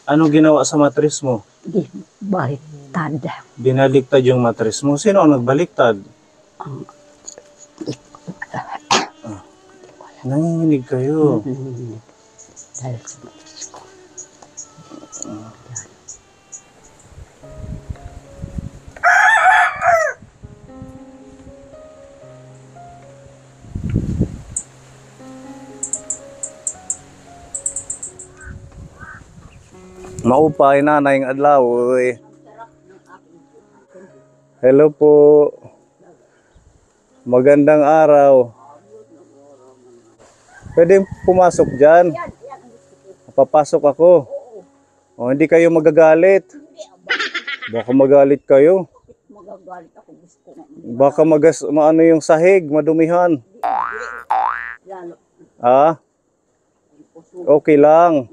Anong ginawa sa matris mo? Di baliktad. Binaliktad yung matris mo. Sino ang nagbaliktad? Ang Nanginginig kayo. dahil sa matis ko. Maupay nanay ng adlaw. Uy. Hello po. Magandang araw. Pwede pumasok dyan. Papasok ako. O, hindi kayo magagalit. Baka magalit kayo. Magagalit ako, gusto ko. Baka maano yung sahig, madumihan. Lalo. Ah? Okay lang.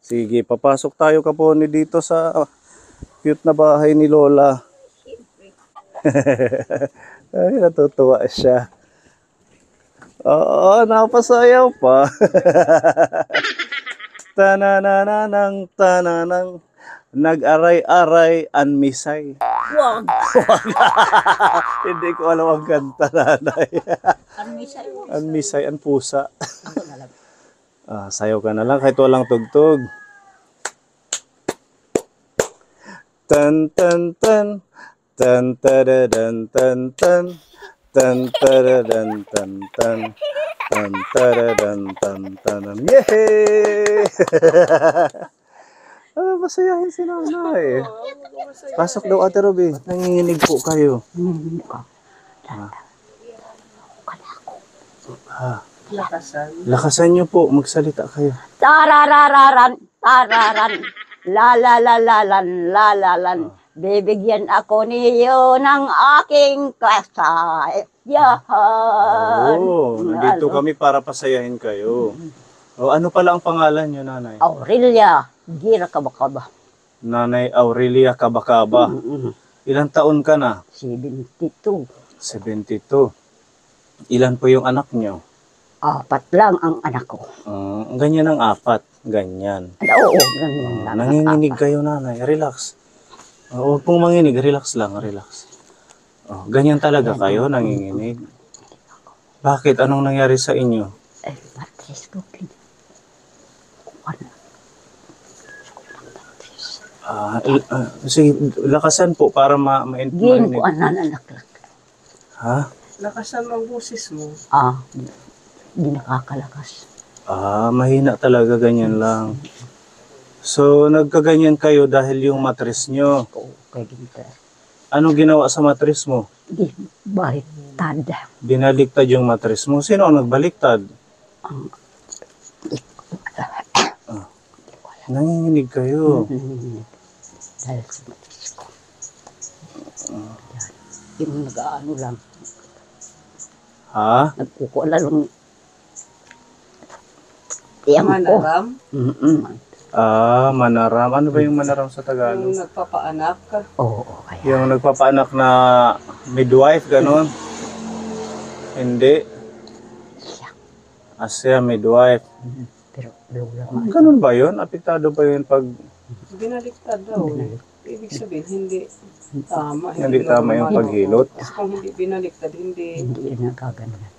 Sige, papasok tayo kaponi dito sa cute na bahay ni Lola. Ay, natutuwa siya. Oo, napasayaw pa. Tanananang, tananang, nag-aray-aray, anmisay. Wag. Hindi ko alam ang kanta, nanay. Ano may sa'yo? Anmisay, an pusa. Sayaw ka na lang kahit walang tugtog. Tan tan tan tan taradan tan tan tan taradan tan tan tan taradan tan tan. Yehey! Masayahin si nanay. Pasok daw, Ate Ruby. Nanginginig po kayo. Lakasan niyo po, magsalita kayo. Tararararan, tararan, lalalalan, lalalan. Bibigyan ako niyo ng aking kasayahan. Nandito kami para pasayahin kayo. Ano pala ang pangalan niyo, nanay? Aurelia, gira kabakaba. Nanay Aurelia Kabakaba. Ilang taon ka na? 72. 72. Ilan po yung anak niyo? 4 lang ang anak ko. Ganyan ang 4. Ganyan. Oo, ganyan lang. Nanginginig kayo, nanay. Relax. Huwag pong manginig. Relax lang. Relax. Ganyan talaga kayo, nanginginig. Bakit? Anong nangyari sa inyo? Matris ko. Sige, lakasan po para Gin marinig. ko ananaklak. Ha? Lakasan mo ang boses mo. Di nakakalakas. Mahina talaga, ganyan lang. So, nagkaganyan kayo dahil yung matris nyo. Oo, kay ginter. Anong ginawa sa matris mo? Di baliktad. Binaliktad yung matris mo. Sino ang nagbaliktad? Nanginginig kayo. Dahil sa matis ko. Yung nag-ano lang. Ha? Nagkukuala lang. Tiyang ko. Manaram, Manaram. Ano ba yung manaram sa yung Tagalog? nagpapaanak ka. Oo, kaya. Yung nagpapaanak na midwife, ganon? Hindi. Siya midwife. Pero lola man. Ganun ba yun? Apektado ba yun pag Binaliktad daw. Ibig sabihin, hindi tama. hindi tama yung normal. paghilot? Tapos kung hindi binaliktad, hindi. Hindi na nagkaganyan.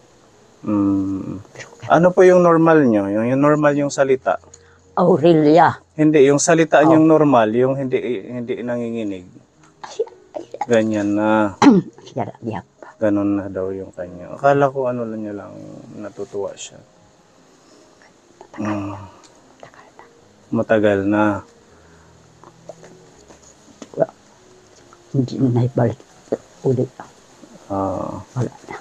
Pero kaya. Ano po yung normal nyo? Yung normal yung salita? Aurelia. Hindi, yung salita yung normal, yung hindi nanginginig. Ganyan na. Siya diyak pa. Ganon na daw yung kanya. Akala ko ano lang niya lang, natutuwa siya. Matagal na. Hindi na naibalik. Ulit. Wala Wala na.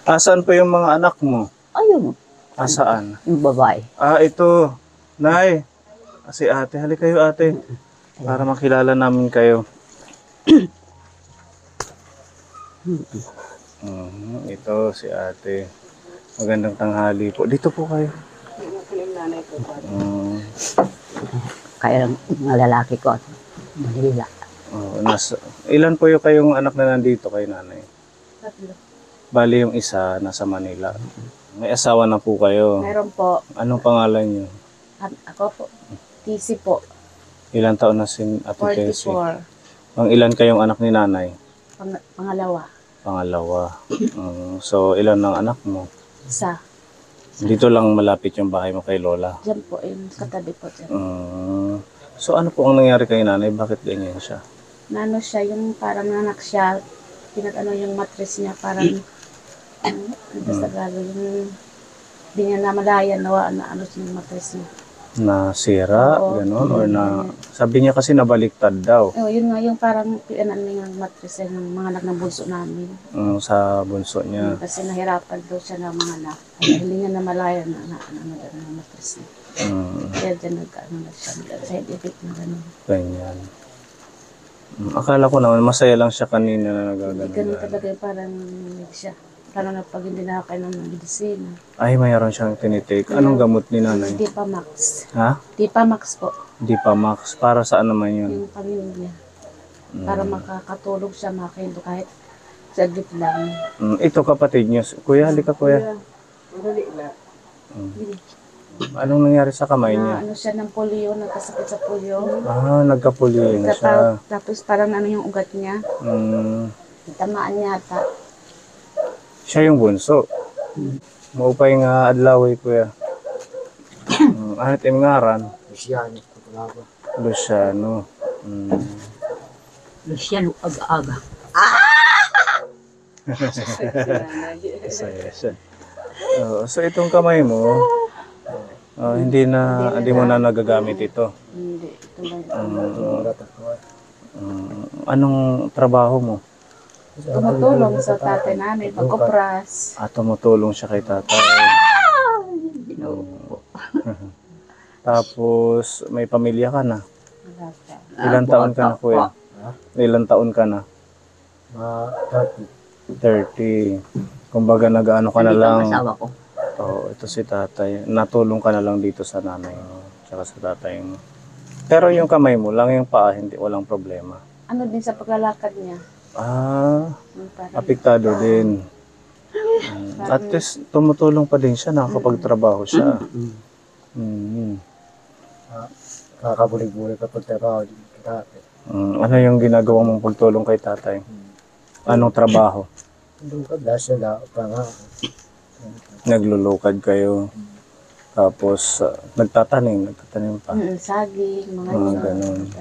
Asan pa yung mga anak mo? Ayun. Asaan? Yung babae. Ito. Nay. Si ate. Halika kayo, ate. Para makilala namin kayo. Ito si ate. Magandang tanghali po. Dito po kayo. Yung nanay ko. Kaya lang mga lalaki ko. Manila. Ilan po yung kayong anak na nandito kay nanay? 3. Bali yung isa nasa Manila. May asawa na po kayo. Meron po. Anong pangalan niyo? At ako po. TC po. Ilang taon na si Ate Tessie? 44. Ang ilan kayong anak ni nanay? Pangalawa. Pangalawa. So, ilan ang anak mo? Isa. Dito lang malapit yung bahay mo kay Lola. Diyan po. Yung katabi po dyan. So, ano po ang nangyari kay nanay? Bakit ganyan siya? Nano siya, yung parang nanak siya. Pinag-ano yung mattress niya. Parang, ano sa Tagalog, yung hindi niya namalayan na ano siya yung mattress niya. Nasira, Oo. gano'n? Or na, sabi niya kasi nabaliktad daw Yun nga, yung parang ano yung mattress ng mga anak ng bunso namin. sa bunso niya. Kasi nahirapan daw siya ng mga anak. Kaya hindi niya namalayan na ano yung mattress niya. Kaya dyan nag-ano na siya, side effect na gano'n. Ganyan. Akala ko naman masaya lang siya kanina na Ganun nagagano. talaga yung parang siya. Lalo na pag hindi nakakainom ng medicine. Ay, mayroon siyang tinitake. Anong gamot ni nanay? Dipamax. Ha? Dipamax po. Dipamax. Para saan naman yun? Yung pamilya. Para makakatulog siya, makahinto kahit saglit lang. Ito kapatid niyo. Kuya, halika kuya. Madali lang. Anong nangyari sa kamay niya? Na ano siya ng polio, nagkasakit sa polio. Nagkapulyo na siya. Tapos parang ano yung ugat niya. Tamaan yata. Siya yung bunso. Maupay nga adlaway kuya. Ano tayong ngaran? Luciano. Luciano aga-aga. Saya siya. So itong kamay mo, hindi mo na nagagamit ito. Hindi. Ito lang. Anong trabaho mo? Tumutulong sa tatay namin, pag-opras. Tumutulong siya kay tatay. Tapos may pamilya ka na. Wala pa. Ilang taon ka na kuya? Ilang taon ka na? 30. Kumbaga nag-ano ka na lang. Ito si tatay. Natulong ka na lang dito sa nanay mo. Tsaka sa tatay mo. Pero yung kamay mo lang, yung paa, hindi, walang problema. Ano din sa paglalakad niya? Yung parang, Apektado din. At least tumutulong pa din siya, nakakapagtrabaho siya. Kakabulig-bulig kapag trabaho din kita. Ano yung ginagawa mong pagtulong kay tatay? Anong trabaho? Doon ka, dahil sila, panga. Naglulukad kayo. Tapos nagtatanim pa. saging, mga Ganun.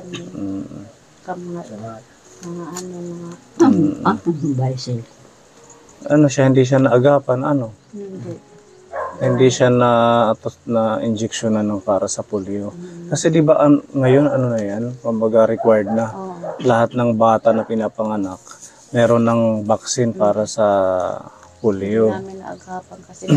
Bicycle. Ano siya, hindi siya naagapan, ano? Hindi. Hindi siya na injection ng para sa polio. Kasi di ba ngayon ano na yan, kumbaga required na lahat ng bata na pinapanganak, meron ng vaccine para sa polio. Hindi namin naagapan kasi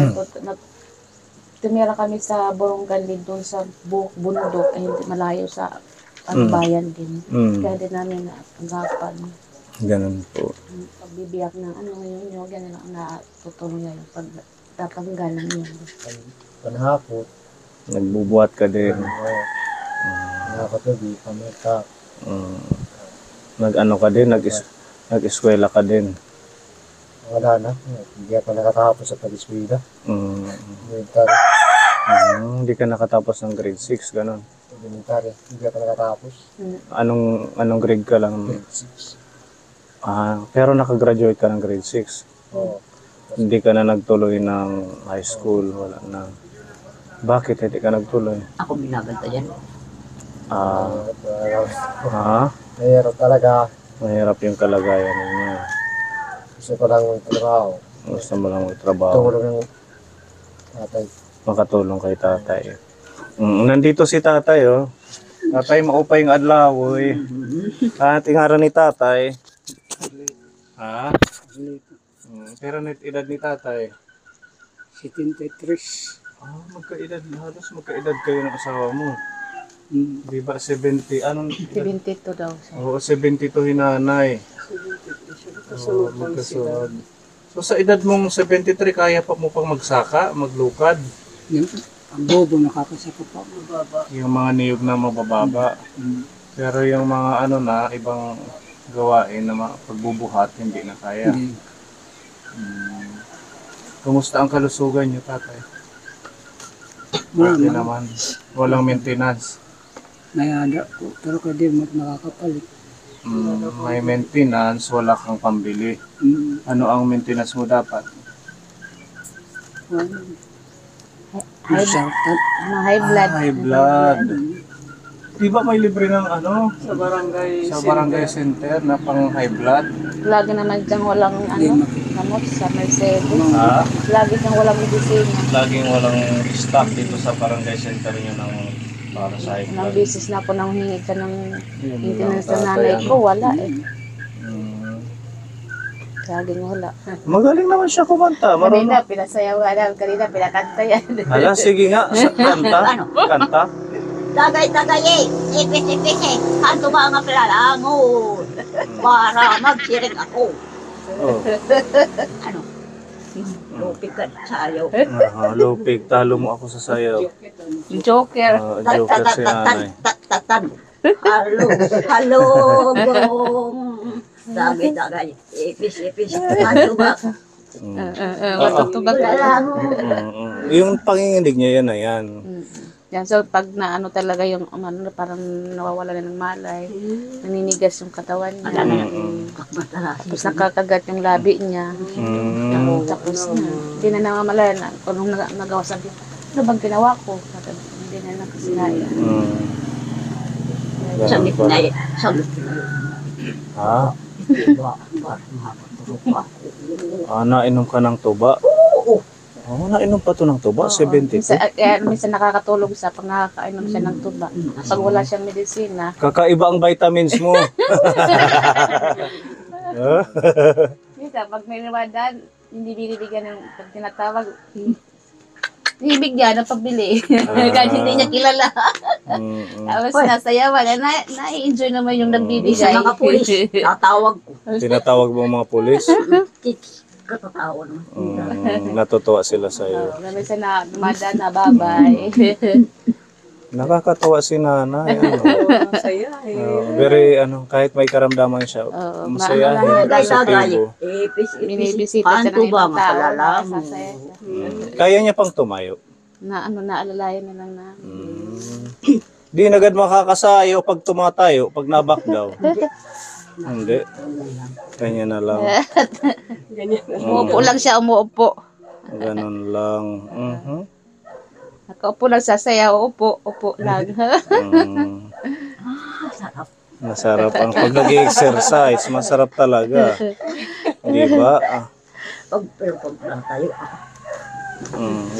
tumira kami sa Borongali doon sa bundok, hindi malayo sa bayan din. Kaya din namin naagapan. Ganun po. Pagbibiyak ng yun, ganun lang natutulong niya yung pagtatanggalan niya. Panhapot. Nagbubuhat ka din. Nakakatubi, pamita. Nag-ano ka din, nag-eskwela ka din. Wala na. Hindi pa nakatapos sa pag-eskwela. Elementary. Hindi ka nakatapos ng grade 6, ganun. Elementary. Hindi pa nakatapos. Anong grade ka lang? Grade 6. Pero nakagraduate ka ng grade 6. Oo. Hindi ka na nagtuloy ng high school, wala na. Bakit hindi ka nagtuloy? Ako binabanta yan. Mayroon talaga. Mahirap yung kalagayan niya. Gusto ko lang magtrabaho. Gusto mo lang magtrabaho. Tulong ng tatay. Makatulong kay tatay. Nandito si tatay, oh. Tatay, maupay yung adlaw, eh. Tingharan ni tatay. Ha? Pero edad ni tatay. 73. Magkaedad, halos magkaedad kayo ng asawa mo. Di ba 70? Anong? 72 daw siya. Oo, 72 hinanay. Magkasunod. So sa edad mong 73, kaya pa mo pang magsaka, maglukad? Ang bobo nakakasaka pa. Mababa. Yung mga niyog na mabababa. Pero yung mga ibang gawain na pagbubuhat, hindi na kaya. Kumusta ang kalusugan niyo, tatay? Wala Okay man. naman. Walang maintenance. Nayada ko. Pero kaya di makakapalit. May maintenance, wala kang pambili. Ano ang maintenance mo dapat? High blood. High blood. Di ba may libre ng ano? Sa barangay center na pang high blood? Lagi naman dyan walang gamot sa Mercedes. Ha? Lagi dyan walang medisina. Laging walang stock dito sa barangay center niyo ng para sa high Nang blood. bisis na ako nang hingi ka ng Yun maintenance lang, sa tatay, nanay ano? ko, wala eh. Mm. Laging wala. Magaling naman siya kumanta. Marunong. Kanina, pinasayawan na. Kanina, pinakanta yan. Hala, sige nga. Kanta. Kanta. Tagay-tagay ipis-ipis kanto ba nga palalangon para magsiring ako. Oh. Ano? Lupig ka sayo. Lupig. Talo mo ako sa sayaw. Joker. Joker si nanay. Tatan. Halo, halo, gong. Tagay-tagay ipis-ipis kanto ba? Matutubag ka lang. Yung panginginig niya yan na yan. Yan, so pag naano talaga yung parang nawawala na ng malay, naninigas yung katawan niya. Tapos nakakagat yung labi niya. Tapos na, hindi na namamalaya na. Kung nung nagawa sabi, ano bang ginawa ko? Hindi na nakasinaya. Saglit na yun. Saglit na yun. Ha? Nainom ka ng tuba? Oo. Nainom pa to ng tuba? 72? Minsan nakakatulog siya pag nakakainom siya ng tuba. Pag wala siyang medisina, Kakaiba ang vitamins mo. minsan pag may nawadan, hindi binibigyan ng pag tinatawag, bibigyan ng pagbili. Kahit hindi niya kilala. Tapos nasayawan, na-enjoy naman yung nagbibigay. Sa mga pulis, tatawag ko. Tinatawag mo ang mga pulis? Katatawag naman. Natutuwa sila sa'yo. Minsan na dumadaan na babay. Nakakatawa si nanay. Very, kahit may karamdaman siya, masayahin. Tagay-tagay Positibo. Binibisita siya ng Kanto ba ibang tao. makalalamo? Sasaya siya. Kaya niya pang tumayo. Naalalayan na lang na. Di na agad makakasayo pag tumatayo, pag nabak daw. Hindi. Kanya na lang. Umuupo lang siya, umuupo. Ganun lang. Nakaupo lang sasayaw, upo lang. Masarap ang pag nag-exercise, masarap talaga. Di ba? Pero pag lang tayo,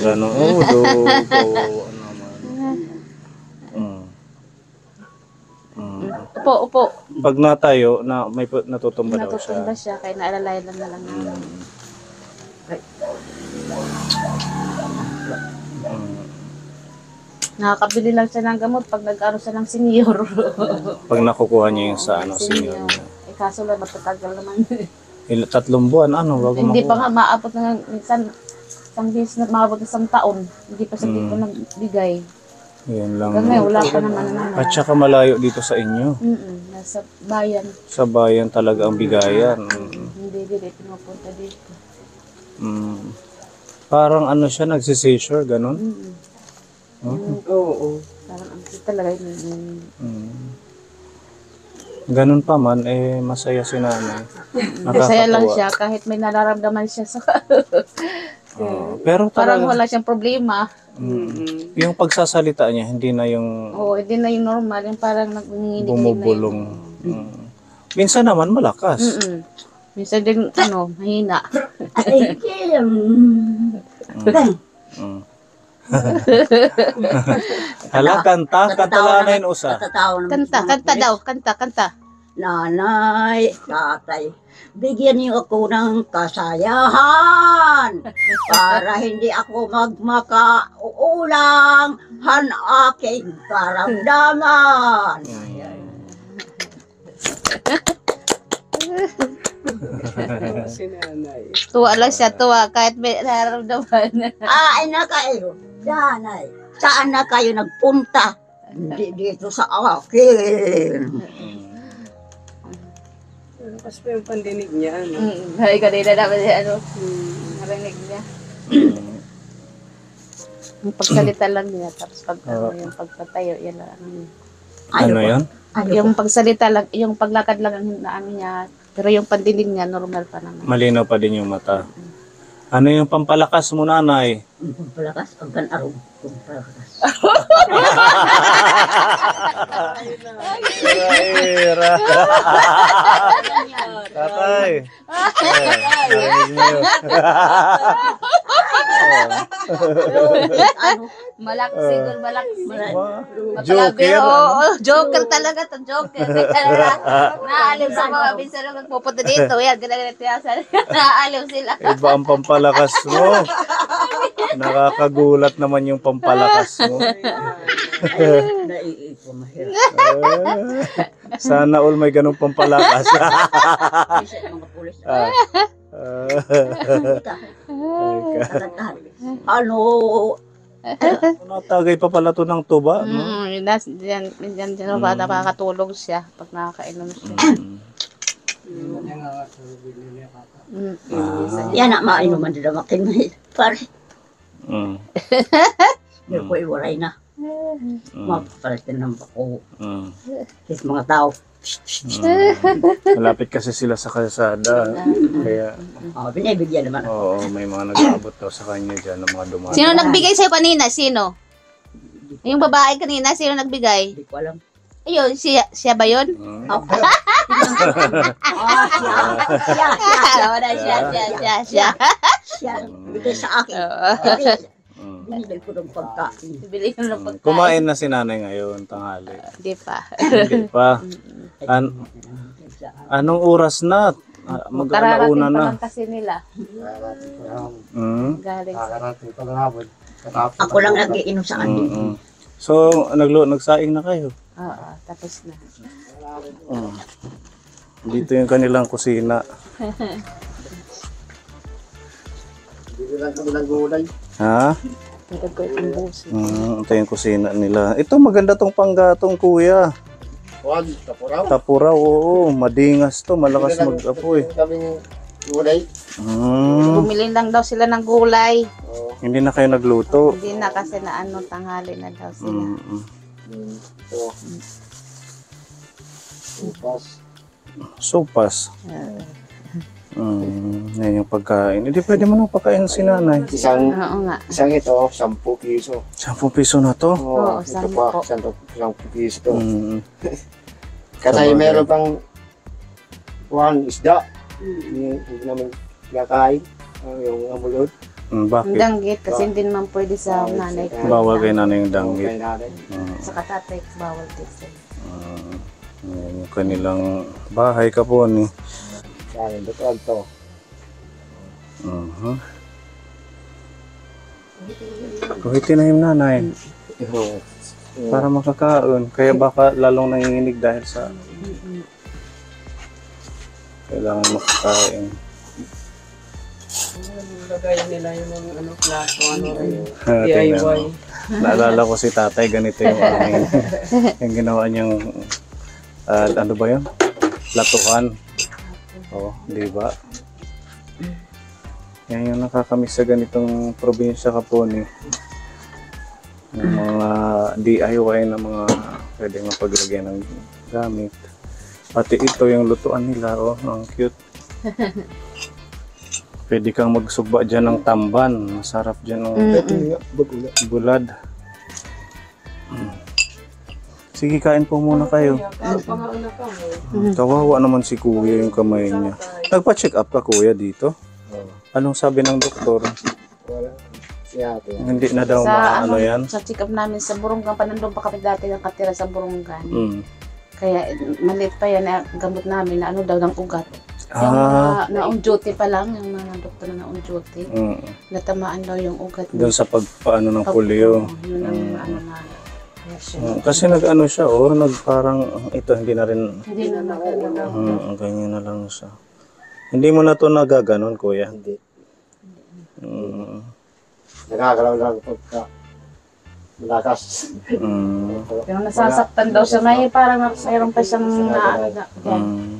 Ganun. Kawawa naman. Upo. Pag natayo, may natutumba daw siya. Natutumba siya, kaya naalalayan lang na lang. Nakakabili lang siya ng gamot pag nag-ano siya ng senior. Pag nakukuha niya yung sa senior niya. Kaso lang, matatagal naman. 3 buwan, bago Hindi pa makuha. nga maabot na minsan, isang bis na maabot na 1 taon. Hindi pa siya dito nagbigay. Yan lang. Hanggang ngayon, wala pa naman naman. At saka malayo dito sa inyo. Nasa bayan. Sa bayan talaga ang bigayan. Hindi pinupunta dito. Parang siya, nagsisseizure, ganun. Oo. Parang ang talaga yun. Ganun pa man, masaya si nanay. Masaya lang Nakakatuwa. siya kahit may nararamdaman siya sa... Pero Parang talaga, wala siyang problema. yung pagsasalita niya, hindi na yung Oo, hindi na yung normal. Yung parang nanginginig bumubulong. Minsan naman malakas. Minsan din, mahina. ay, Hala, kanta lang na yun usa. Katatawa naman. Kanta daw, kanta. Nanay, tatay, bigyan niyo ako ng kasayahan para hindi ako magmakauulang han aking karamdaman. Tuwa lang siya, kahit may nararamdaman. Ay na kayo, nanay, saan na kayo nagpunta? Hindi dito sa akin. Mas pa yung pandinig niya, Ay, kanina naman siya, narinig niya. Yung pagsalita lang niya, tapos pag yung pagpatayo, yan lang. Ano yun? Yung pagsalita lang, yung paglakad lang ang ano niya, pero yung pandinig niya, normal pa naman. Malinaw pa din yung mata. Ano yung pampalakas mo, nanay? Palakas, pagkan araw. Palakas. Ira. Tatay. Narinig niyo. Malak, siguro malak. Joker. Oo, joker talaga to, joker. Naaliw sa mga bisa lang pupunta dito. Yan, ganito yan. Naaliw sila. Iba ang pampalakas mo. Nakakagulat naman yung pampalakas mo. Naiipo, mahirap. Sana all may ganung pampalakas. Isa mga pulis. Ano? Natagay pa pala to ng tuba, no? Diyan ba nakakatulog siya pag nakakainom siya. Yan na, mainuman din ang aking pare. Mm. Hindi ko iwalay na. Mapapalitin ng bako. Mm. Kasi mga tao. Malapit kasi sila sa kalsada. Kaya, Binibigyan naman. oo, may mga nag-aabot daw sa kanya dyan ng mga dumaan. Sino nagbigay sa'yo kanina? Sino? Yung babae kanina, sino nagbigay? Hindi ko alam. Ayun, siya ba yun? Mm. Siya. Siya. Bigay sa akin. Binigay ko ng pagkain. Bili ko ng pagkain. Kumain na si nanay ngayon, tanghali. Hindi pa. Hindi pa. Anong oras na? Kararating Mag-alauna pa na. lang kasi nila. Mm. Galing. Kakarating pa ng hapon. Ako lang nag-iinom sa akin. Mm. So, nagsaing na kayo? Oo, tapos na. Mm. Dito yung kanilang kusina. Dito lang kami ng gulay. Ha? Nagagawin ang busi. Ito yung kusina nila. Ito maganda tong panggatong, kuya. Juan, Tapuraw. Tapuraw, oo. Madingas to. Malakas mag-apoy. Kaming gulay. Bumili lang daw sila ng gulay. Hindi na kayo nagluto. Hindi na kasi na ano, tanghali na daw sila. Ito. Upas. Sopas. Yan yung pagkain. Hindi pwede mo nang pagkain si nanay. Oo nga. Isang ito, 10 piso. 10 piso na to. Oo, ito 10 pa, po. 10 piso to. Kasi Sabagay. meron pang isda. Hindi naman kinakain. Yung amulod. Ang Bakit? danggit kasi hindi naman pwede sa nanay ko. Bawal kay nanay yung danggit. Kaya natin. Sa katatay, bawal din sila. Yan yung kanilang bahay ka po ni. Sa akin, doon to. Kuhitin na yung nanay. Para makakaon. Kaya baka lalong nanginginig dahil sa kailangan makakain. Lagayan nila yung mga ano, plato, ano, Tingnan DIY. mo. Naalala ko si tatay, ganito yung aming yung ginawa niyang ano ba yun? Latuhan. Oh, di ba? Yan yung nakakamiss sa ganitong probinsya Kaponi. Yung mga DIY na mga pwedeng mapaglagyan ng gamit. Pati ito yung lutuan nila, oh, ang cute. Pwede kang magsugba dyan ng tamban. Masarap dyan ng bulad. Sige, kain po muna kayo. Kawawa naman si kuya yung kamay niya. Nagpa-check up ka kuya dito? Anong sabi ng doktor? Wala. Si ate. Hindi na daw Sa maano yan? sa check up namin sa Burunggan, pa nandun pa kami dati nakatira sa Burunggan. Mm. Kaya maliit pa yan, gamot namin na ano daw ng ugat. Yung mga na-on duty pa lang, yung mga doktor na on duty, natamaan daw yung ugat. Doon sa pagpaano ng polio. Yun ang ano na. Kasi nag-ano siya, parang ito hindi na rin, Hindi na maganda. ganyan na lang siya. Hindi mo na to nagaganon, kuya? Hindi. Nagagalaw lang pagka malakas. Pero nasasaktan daw siya ngayon, parang mayroon pa siyang na.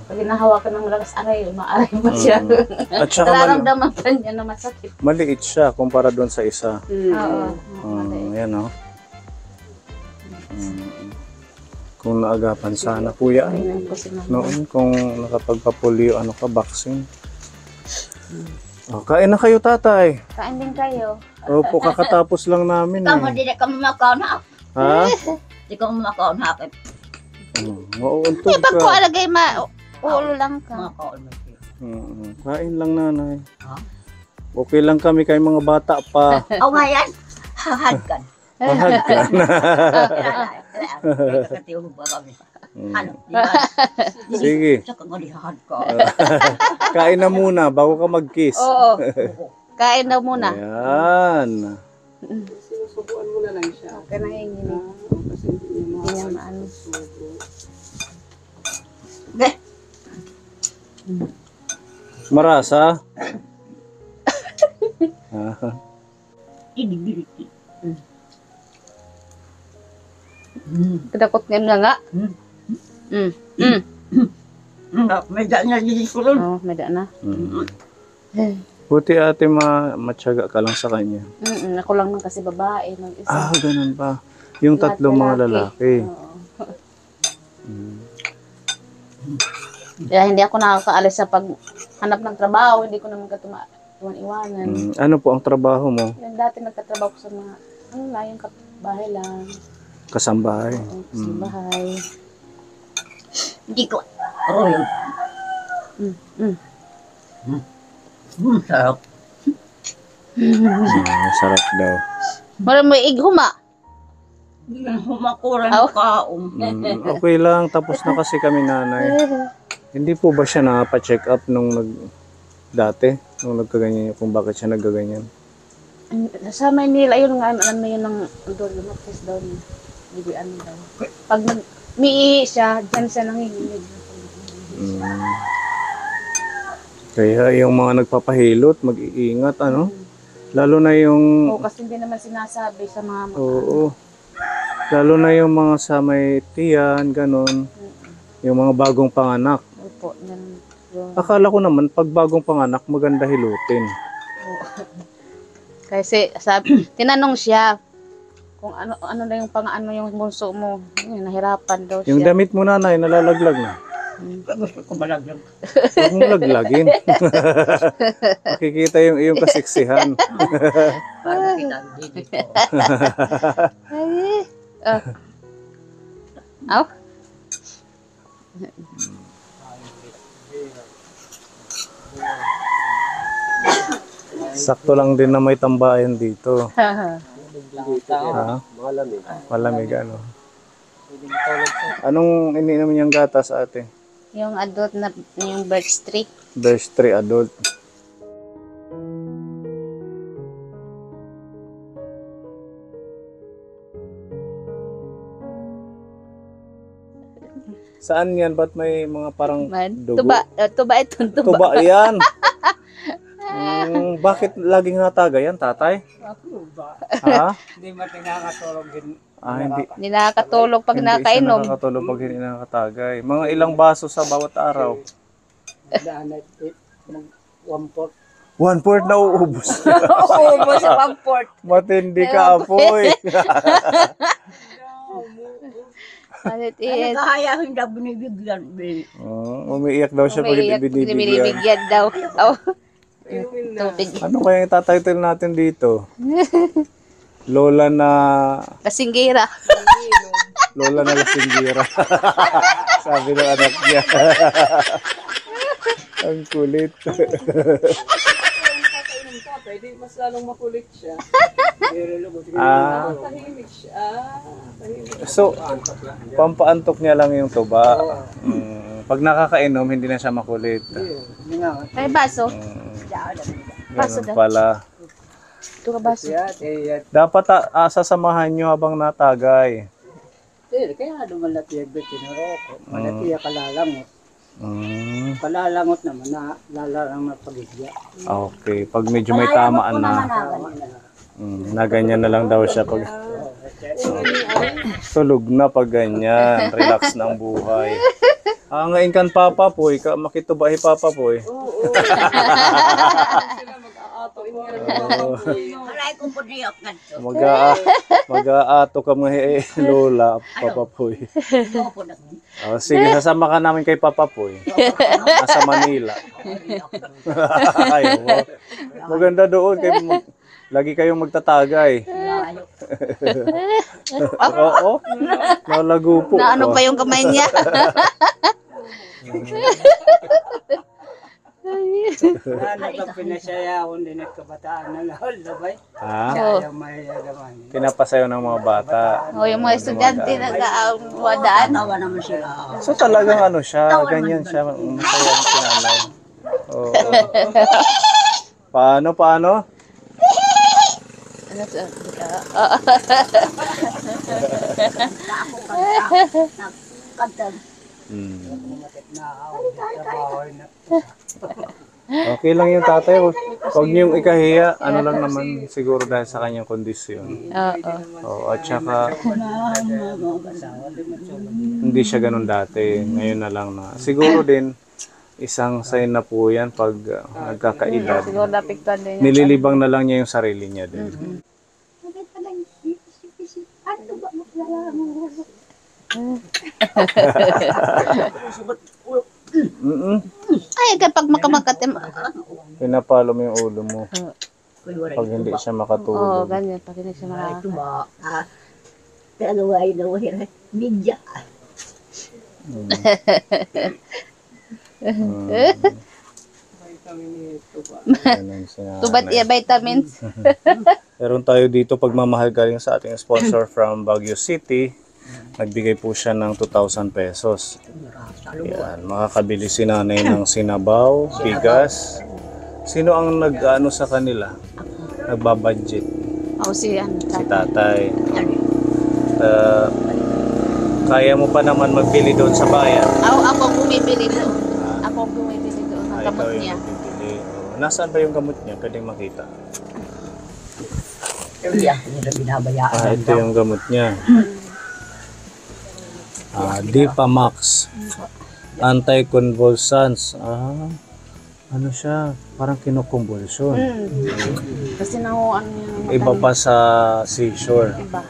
Pag hinahawakan ng malakas aray, umaaray pa siya. At saka Nararamdaman pa niya na masakit. maliit siya kumpara doon sa isa. Oo. Yan o. Kung naagapan sana po yan. Ayun po si mama. Noon kung nakapagpapulyo, ano ka, vaccine. Kain na kayo, tatay. Kain din kayo. Opo, kakatapos lang namin Kamu eh. di ka makaon hap. Ha? Di ka makaon hap. Mauuntog Pag ko ka. alagay ulo lang ka. Makaon mo. Kain lang, nanay. Ha? Okay lang kami kay mga bata pa. Aw nga yan. Hahad ka. Mahag ka na. Katiyo ba kami? Ano? Di ba? Sige. Sa kagulihad ka. Kain na muna bago ka mag-kiss. Oo. Kain daw muna. Ayan. Sinusubuan mo na lang siya. Okay na yun. Kasi hindi niya Hindi niya maano. Ge. Marasa? Ah, Dili. Kadakot nga nga. May daan na dili sulod. Oo, may daan na. Buti ate matyaga ka lang sa kanya. Ako lang man kasi babae. Mag-isa. Ganun pa. Yung Lahat tatlong mga lalaki. Oo. Kaya hindi ako nakakaalis sa paghanap ng trabaho. Hindi ko naman iwanan. Ano po ang trabaho mo? Yung dati nagtatrabaho ko sa mga, yung bahay lang. Kasambahay. Sa bahay. Hindi ko. Roy. Sarap. Sarap daw. Marami mo ighuma. Hindi na humakuran Aw. kaong. Okay lang. Tapos na kasi kami nanay. Hindi po ba siya napacheck up nung dati? Nung nagkaganyan kung bakit siya nagkaganyan? Sa Maynila, yun nga, alam mo yun ng doon, lumakas daw niya. Hindi ano daw. Pag nag-mii siya, dyan siya nanginginig. Kaya yung mga nagpapahilot, mag-iingat, ano? Lalo na yung... Oo, kasi hindi naman sinasabi sa mga Oo. Lalo na yung mga sa may tiyan, ganun. Yung mga bagong panganak. Opo, yan. Akala ko naman, pag bagong panganak, maganda hilutin. Kasi tinanong siya kung ano na yung pang-ano yung bunso mo. Yun, nahirapan daw Yung siya. damit mo nanay, nalalaglag na. Gusto ko malaglag. Huwag mong laglagin. Makikita yung iyong kasiksihan. Para kita dito. Ay, aw. Sakto lang din na may tambayan dito. Ha? Malamig. Malamig ano. Anong iniinom niyang gatas ate? Yung adult na yung birch tree. Birch 3 adult. Saan yan? Ba't may mga parang dugo? Tuba ito, tuba. Tuba yan. Bakit laging nataga yan, tatay? Ha? Hindi mo tinakatulog din. Hindi. Hindi nakakatulog pag Hindi siya nakainom. nakakatulog pag hindi nakatagay. Mga ilang baso sa bawat araw? Daan na 1/4. 1/4 na uubos. Oo, mo sa 1/4. Matindi ka, apoy. Malit Ay, is. kaya hindi binibigyan. Umiiyak daw siya pag hindi Umiiyak, binibigyan. binibigyan daw. Oh. Tubig. Ano kaya yung tatitle natin dito? Lola na... Kasinggira. Lola na lasinggira. Sabi ng anak niya. Ang kulit. Pwede mas lalong makulit siya. Tahimik siya. Tahimik. So, pampaantok niya lang yung tuba. Pag nakakainom, hindi na siya makulit. May baso. Ganun pala. Ito ka baso. Dapat sasamahan nyo habang natagay. Kaya dumalati yung tinuroko. Malati yung kalalangot. Mm, Kalalangot naman na lalarang na pagigya. okay, pag medyo may tamaan na, na ganyan na lang daw siya pag tulog na pag ganyan, relax na ang buhay. Ngayon kan Papa Poy, makitubahi Papa Poy. Alay ko po niyok nga to. Mag-aato ka mga Lola, Papa Poy. Ito po na. Sige, sasama ka namin kay Papa Poy. Nasa Manila. Ayaw mo. Maganda doon. Lagi kayong magtatagay. Oo. Nalago po. Na ano pa yung kamay niya? Ano ka pinasayawon din at kabataan na lahol, labay? Ha? Kaya may agaman. Pinapasayo ng mga bata. O yung mga estudyante nag-wadaan. Tawa naman sila. So talagang ano siya, ganyan siya. Masaya ang sinanay. Oo. Paano? Ano to? Ako kanta. Kanta. Okay lang yung tatay. Huwag niyong ikahiya. Ano lang naman siguro dahil sa kanyang kondisyon. Oo. At saka hindi siya ganun dati. Ngayon na lang na. Siguro din isang sign na po yan pag nagkakaedad. Siguro napiktuan din niya. Nililibang na lang niya yung sarili niya din. Ano ba mo? Ay, kapag makamakatim. Pinapalo mo yung ulo mo pag hindi siya Oo, makatulog. ganyan. Pag hindi siya Ito makakatim. ba? Pero ay nawahira. Media. Ganun siya. Tubat iya vitamins. Meron tayo dito pagmamahal galing sa ating sponsor from Baguio City. Nagbigay po siya ng 2,000 pesos. Yan, makakabili si nanay ng sinabaw, bigas. Sino ang nag-ano sa kanila? Nagbabudget? O si ano. Si tatay. Kaya mo pa naman magbili doon sa bayan. Ako bumibili doon. Ako bumibili doon ng Ikaw kamot yung niya. magbibili. Nasaan ba yung gamot niya? Pwedeng makita. Kaya nila binabayaan. Ito yung gamot niya. Dipamax. Anti-convulsants. Ano siya? Parang kinukumbulsyon. Kasi nahuan niya. ng Iba mata pa sa seizure. niya. Iba.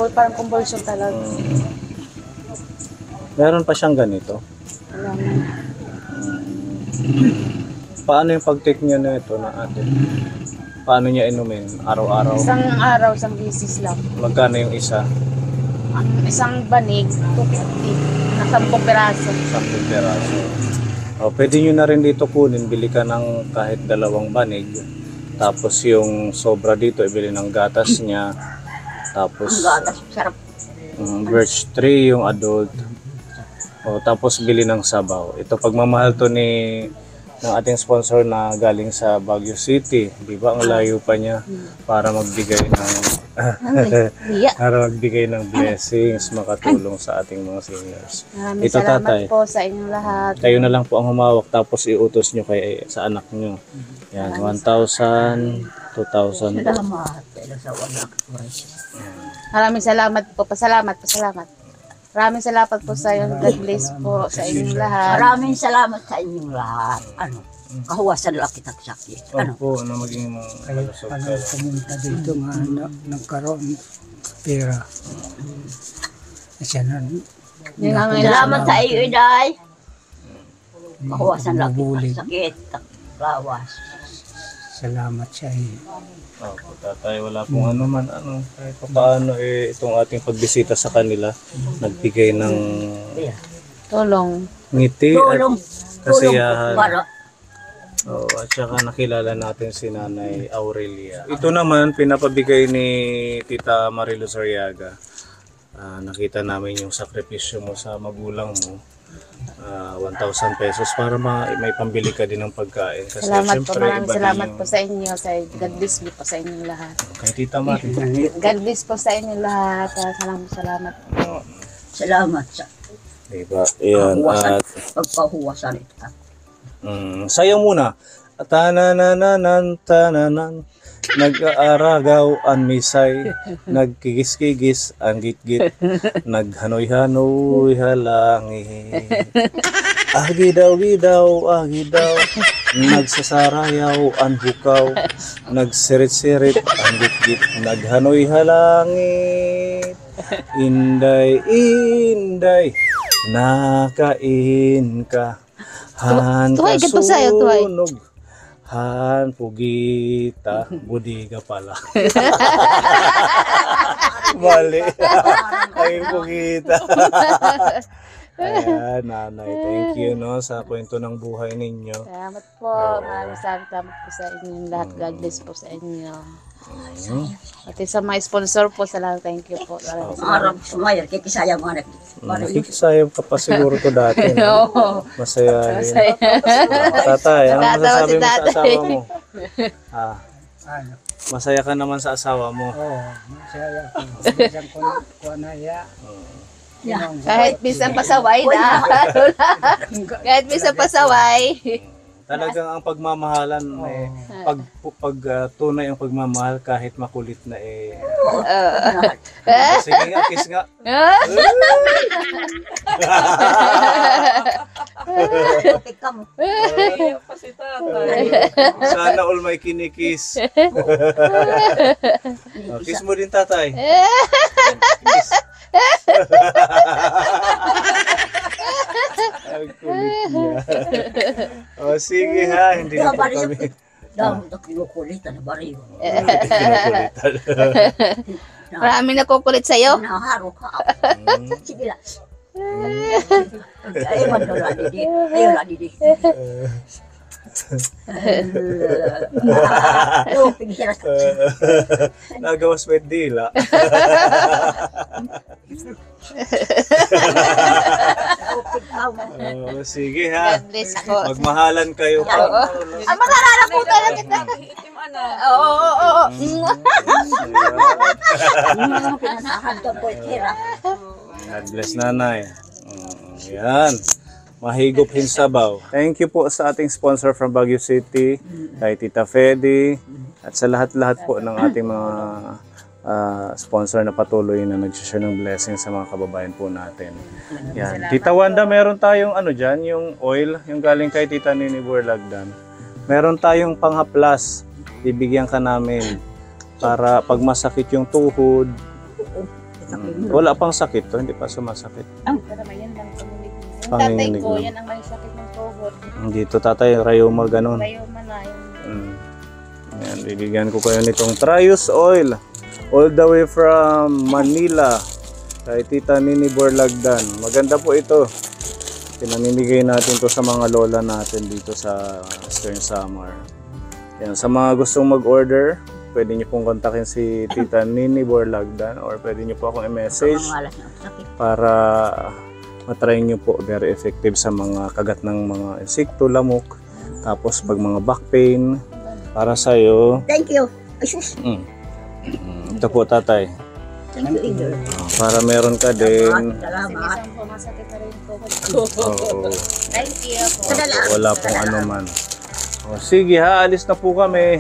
Parang convulsion talaga. Meron pa siyang ganito. Wala na. Paano yung pag-take niya na ito na ate? Paano niya inumin? Araw-araw? Isang araw, isang bisis lang. Magkano yung isa? Ang isang banig, 250. Na 10 piraso. 10 peraso. Pwede nyo na rin dito kunin. Bili ka ng kahit 2 banig. Tapos yung sobra dito, ibili ng gatas niya. Tapos Gatas, sarap. birch tree yung adult. Tapos bili ng sabaw. Ito pagmamahal to ng ating sponsor na galing sa Baguio City. Di ba? Ang layo pa niya para magbigay ng Iya. para magbigay ng blessings, makatulong sa ating mga seniors. Maraming Ito, salamat tatay. po sa inyong lahat. Kayo na lang po ang humawak tapos iutos nyo sa anak nyo. Yan, 1,000, 2,000. Salamat. Kaya sa wala ko. Maraming salamat po. Pasalamat. Maraming salamat po sa inyo. God bless po sa inyong lahat. Maraming salamat sa inyong lahat. Kahuwasan lang kitang sakit. Opo, na maging malusog ka. Pumunta dito nga nagkaroon pera. Siya na Yun ang Salamat sa iyo, Iday. Kahuwasan lang Mabulig. kitang sakit. Lawas. salamat sa iyo. Opo, tatay, wala pong ano man, kahit pa paano itong ating pagbisita sa kanila, nagbigay ng tulong. ngiti Tulong. at kasiyahan. Para At saka nakilala natin si Nanay Aurelia. Ito naman, pinapabigay ni Tita Marilu Sariaga. Nakita namin yung sakripisyo mo sa magulang mo. 1,000 pesos para may pambili ka din ng pagkain. Kasi Salamat po. syempre, Maraming iba salamat din po sa inyo. God bless po sa inyong lahat. kay Tita Marilu. God bless po sa inyong lahat. Salamat po. salamat sa Diba? Ayan. At pagpahuwasan ito. sayo muna. Tanananan, tananan. Nag-aaragaw ang misay, nagkigis-kigis ang gitgit, naghanoy-hanoy halangin. Agidaw-gidaw, agidaw, nagsasarayaw ang hukaw, nagsirit-sirit ang gitgit, naghanoy halangin. Inday, inday, nakain ka, han Tuhay, ganito sa'yo, tuhay. kasunog. Han pugita, budiga pala. Mali. Ay pugita. Ayan, nanay. Thank you no sa kwento ng buhay ninyo. Salamat po. Maraming salamat po sa inyo lahat. God bless po sa inyo. Pati sa mga sponsor po, salamat. Thank you po. Maraming salamat. Arab sumayar, kikisaya mo anak. Nakikisayang ka pa siguro to dati. No? Oo. Masaya yun. Tatay, ano Natatawa masasabi si mo sa tatay. asawa mo? Ah, Ano? masaya ka naman sa asawa mo. Oo, masaya ko. Bisan ko na ya. Kahit minsan pasaway na. Kahit minsan pasaway. Talagang ang pagmamahalan eh, pag tunay ang pagmamahal kahit makulit na eh. Sige nga, kiss nga. Ikaw mo. Sana all may kinikis. Kiss mo din tatay. Kiss. Ang kulit niya. O sige ha, hindi na po kami. Damo na kinukulitan na bariyo. Kinukulitan. Marami nakukulit sa'yo. Naharo ka. Sige lang. Ay, mandala didi. Ayun na didi. Ayun, pighiras. Nagawas may dila. Sige ha. God bless po. Magmahalan kayo pa. Ang makarara po talaga kita. Oo. Pinanahan ka po, Kira. God bless nanay. Yan. Mahigop Hinsabaw. Thank you po sa ating sponsor from Baguio City, kay Tita Fedy, at sa lahat-lahat po ng ating mga sponsor na patuloy na nag-share ng blessing sa mga kababayan po natin. Yan. Tita Wanda, meron tayong ano dyan, yung oil, yung galing kay Tita Nini Burlagdan. Meron tayong panghaplas, bibigyan ka namin para pag masakit yung tuhod. Wala pang sakit to, hindi pa sumasakit. Pero may yan lang panginig. Yung tatay Panginginig ko, lang. yan ang may sakit ng tuhod. Dito tatay, rayuma ganun. Tayo man na yung... Ayan, bibigyan ko kayo nitong Trius Oil. All the way from Manila. Kay Tita Nini Burlagdan. Maganda po ito. Pinamimigay natin to sa mga lola natin dito sa Eastern Samar. Yan, sa mga gustong mag-order, pwede nyo pong kontakin si Tita Nini Burlagdan or pwede nyo po akong i-message Malas na sakit. para matry nyo po. Very effective sa mga kagat ng mga insekto, lamok. Tapos pag mga back pain, para sa'yo. Thank you. Ay, sus. Ito po tatay. Thank you, Igor. Para meron ka din. Salamat. Isang pumasakit na rin yung tuhod ko. Oo. Thank you po. Wala pong ano man. O, sige ha, alis na po kami.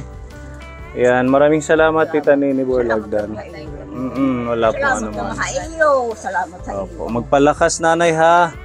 Yan, maraming salamat Tita Nini Burlagdan. Wala pong ano Salamat man. sa iyo. Salamat sa iyo. Opo, magpalakas nanay ha.